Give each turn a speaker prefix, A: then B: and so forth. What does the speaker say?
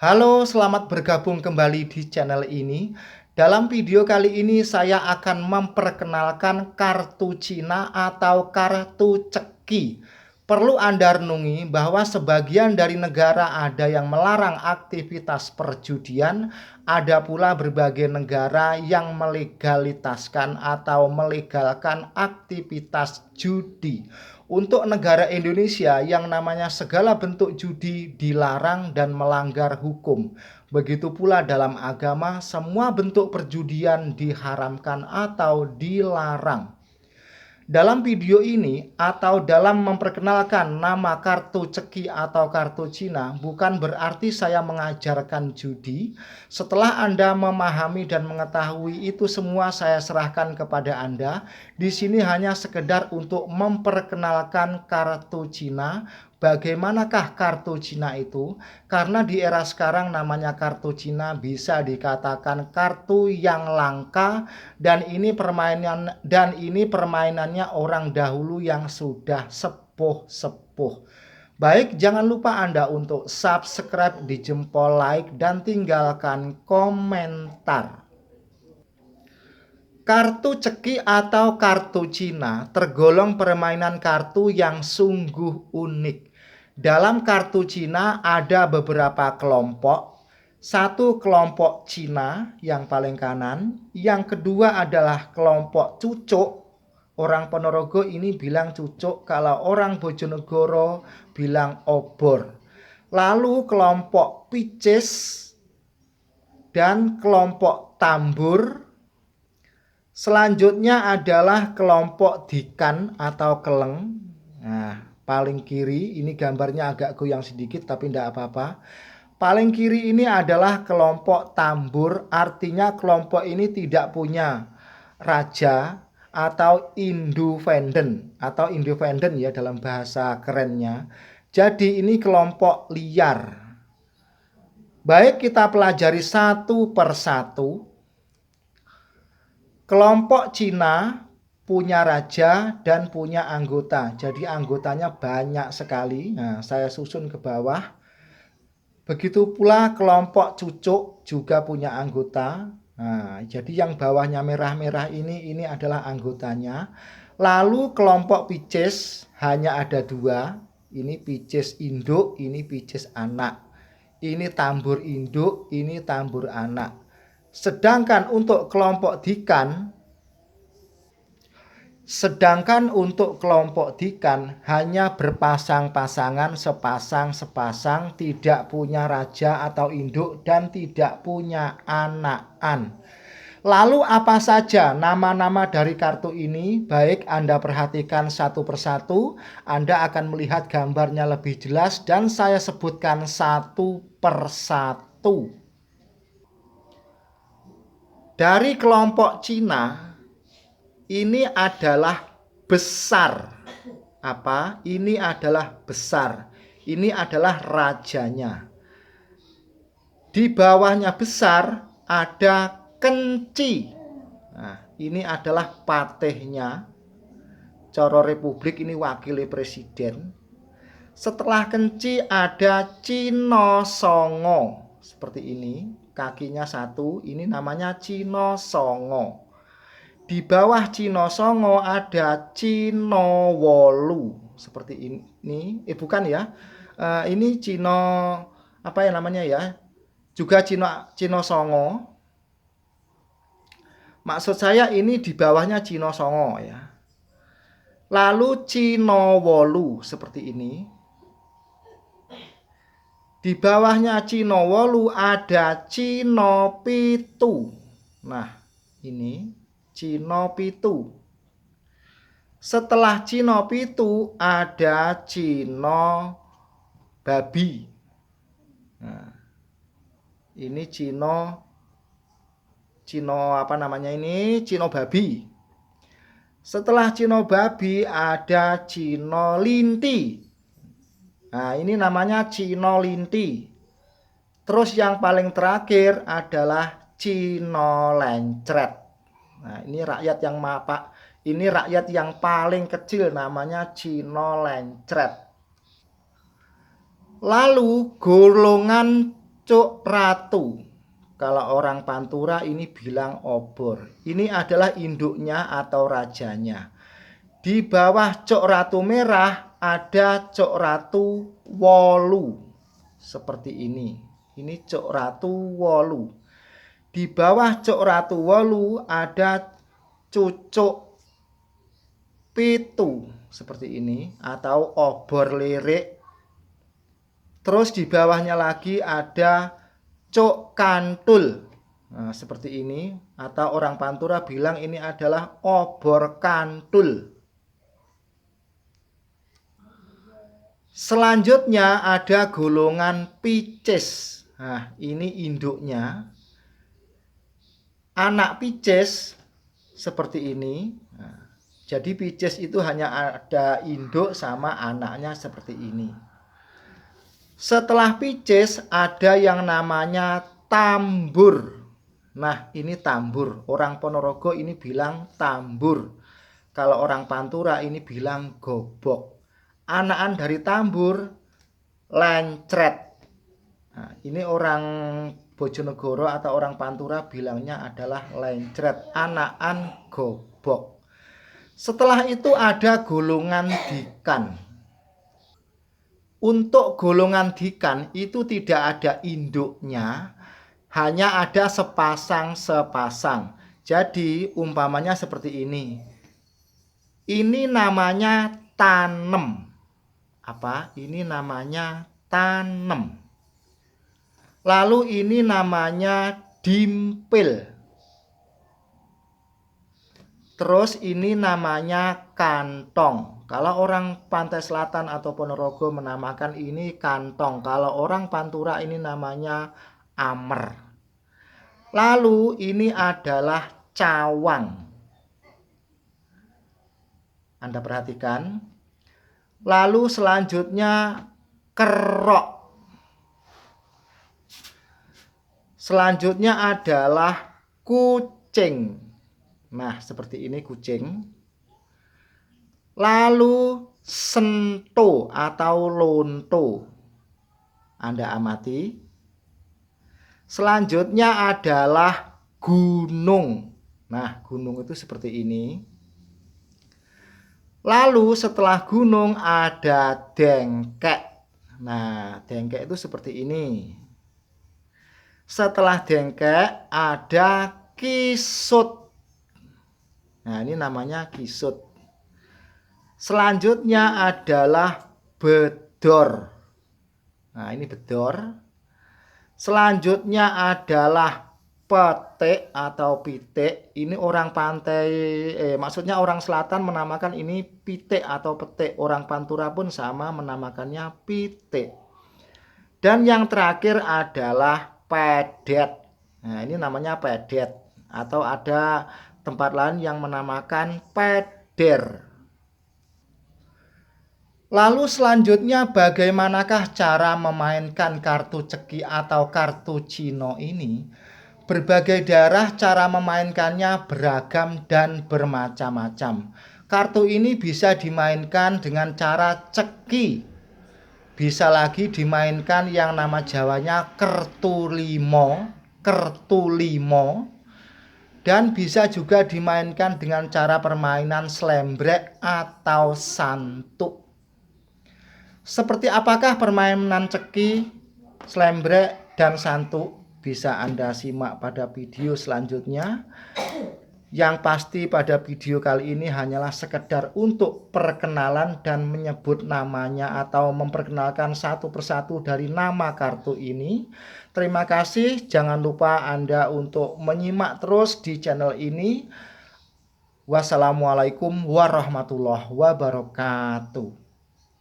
A: Halo, selamat bergabung kembali di channel ini. Dalam video kali ini saya akan memperkenalkan kartu Cina atau kartu ceki. Perlu Anda renungi bahwa sebagian dari negara ada yang melarang aktivitas perjudian, ada pula berbagai negara yang melegalitaskan atau melegalkan aktivitas judi. Untuk negara Indonesia yang namanya segala bentuk judi dilarang dan melanggar hukum. Begitu pula dalam agama semua bentuk perjudian diharamkan atau dilarang. Dalam video ini atau dalam memperkenalkan nama kartu ceki atau kartu Cina bukan berarti saya mengajarkan judi. Setelah Anda memahami dan mengetahui itu semua saya serahkan kepada Anda. Di sini hanya sekedar untuk memperkenalkan kartu Cina. Bagaimanakah kartu Cina itu? Karena di era sekarang namanya kartu Cina bisa dikatakan kartu yang langka dan ini permainannya orang dahulu yang sudah sepuh-sepuh. Baik, jangan lupa Anda untuk subscribe, di jempol like dan tinggalkan komentar. Kartu ceki atau kartu Cina tergolong permainan kartu yang sungguh unik. Dalam kartu Cina ada beberapa kelompok. Satu kelompok Cina yang paling kanan, yang kedua adalah kelompok cucuk. Orang Ponorogo ini bilang cucuk, kalau orang Bojonegoro bilang obor. Lalu kelompok Piscis dan kelompok tambur. Selanjutnya adalah kelompok dikan atau keleng. Nah, paling kiri ini gambarnya agak goyang sedikit tapi tidak apa-apa. Paling kiri ini adalah kelompok tambur, artinya kelompok ini tidak punya raja atau independen ya dalam bahasa kerennya. Jadi ini kelompok liar. Baik, kita pelajari satu persatu. Kelompok Cina punya raja dan punya anggota. Jadi anggotanya banyak sekali. Nah, saya susun ke bawah. Begitu pula kelompok cucuk juga punya anggota. Nah, jadi yang bawahnya merah-merah ini adalah anggotanya. Lalu kelompok Piscis hanya ada dua. Ini Piscis induk, ini Piscis anak. Ini tambur induk, ini tambur anak. Sedangkan untuk kelompok dikan hanya berpasang-pasangan, sepasang-sepasang, tidak punya raja atau induk dan tidak punya anakan. Lalu apa saja nama-nama dari kartu ini? Baik, Anda perhatikan satu persatu, Anda akan melihat gambarnya lebih jelas dan saya sebutkan satu persatu. Dari kelompok Cina, ini adalah besar. Apa? Ini adalah besar. Ini adalah rajanya. Di bawahnya besar ada kenci. Nah, ini adalah patihnya. Coro Republik ini wakili presiden. Setelah kenci ada Cino Songo. Seperti ini. Kakinya satu. Ini namanya Cino Songo. Di bawah Cino Songo ada Cino Wolu. Seperti ini. Bukan ya. Ini Cino apa ya namanya ya? Juga Cino Songo. Maksud saya ini di bawahnya Cino Songo ya. Lalu Cino Wolu seperti ini. Di bawahnya Cino Wolu ada Cino Pitu. Nah, ini Cino Pitu. Setelah Cino Pitu ada Cino Babi. Nah, ini Cino apa namanya ini? Cino Babi. Setelah Cino Babi ada Cino Linti. Nah, ini namanya Cino Linti. Terus yang paling terakhir adalah Cino Lencret. Nah, ini rakyat yang paling kecil namanya Cino Lencret. Lalu golongan Cuk Ratu. Kalau orang Pantura ini bilang obor. Ini adalah induknya atau rajanya. Di bawah Cuk Ratu merah ada Cuk Ratu wolu. Seperti ini. Ini Cuk Ratu wolu. Di bawah Cuk Ratu wolu ada Cucuk pitu. Seperti ini. Atau obor lirik. Terus di bawahnya lagi ada Cuk Kantul. Nah, seperti ini. Atau orang Pantura bilang ini adalah obor kantul. Selanjutnya ada golongan Picis. Nah, ini induknya. Anak Picis seperti ini. Nah, jadi Picis itu hanya ada induk sama anaknya seperti ini. Setelah Picis ada yang namanya tambur. Nah, ini tambur. Orang Ponorogo ini bilang tambur. Kalau orang Pantura ini bilang gobok. Anakan dari tambur lencret. Nah, ini orang Bojonegoro atau orang Pantura bilangnya adalah lencret, anakan gobok. Setelah itu ada golongan dikan. Untuk golongan dikan itu tidak ada induknya, hanya ada sepasang-sepasang. Jadi umpamanya seperti ini. Ini namanya tanem. Apa? Ini namanya tanem. Lalu ini namanya dimpil. Terus ini namanya kantong. Kalau orang Pantai Selatan atau Ponorogo menamakan ini kantong. Kalau orang Pantura ini namanya amer. Lalu ini adalah cawang. Anda perhatikan. Lalu selanjutnya kerok. Selanjutnya adalah kucing. Nah, seperti ini kucing. Lalu sento atau lonto. Anda amati. Selanjutnya adalah gunung. Nah, gunung itu seperti ini. Lalu setelah gunung ada dengkek. Nah, dengkek itu seperti ini. Setelah dengkek ada kisut. Nah, ini namanya kisut. Selanjutnya adalah bedor. Nah, ini bedor. Selanjutnya adalah petik atau pitik. Ini orang pantai, maksudnya orang selatan menamakan ini pitik atau petik. Orang Pantura pun sama menamakannya pitik. Dan yang terakhir adalah pedet. Nah, ini namanya pedet. Atau ada tempat lain yang menamakan peder. Lalu selanjutnya bagaimanakah cara memainkan kartu ceki atau kartu Cino ini? Berbagai daerah cara memainkannya beragam dan bermacam-macam. Kartu ini bisa dimainkan dengan cara ceki. Bisa lagi dimainkan yang nama Jawanya kertu limo. Dan bisa juga dimainkan dengan cara permainan slembrek atau santuk. Seperti apakah permainan ceki, slembrek, dan santuk? Bisa Anda simak pada video selanjutnya. Yang pasti pada video kali ini hanyalah sekedar untuk perkenalan dan menyebut namanya atau memperkenalkan satu persatu dari nama kartu ini. Terima kasih. Jangan lupa Anda untuk menyimak terus di channel ini. Wassalamualaikum warahmatullahi wabarakatuh.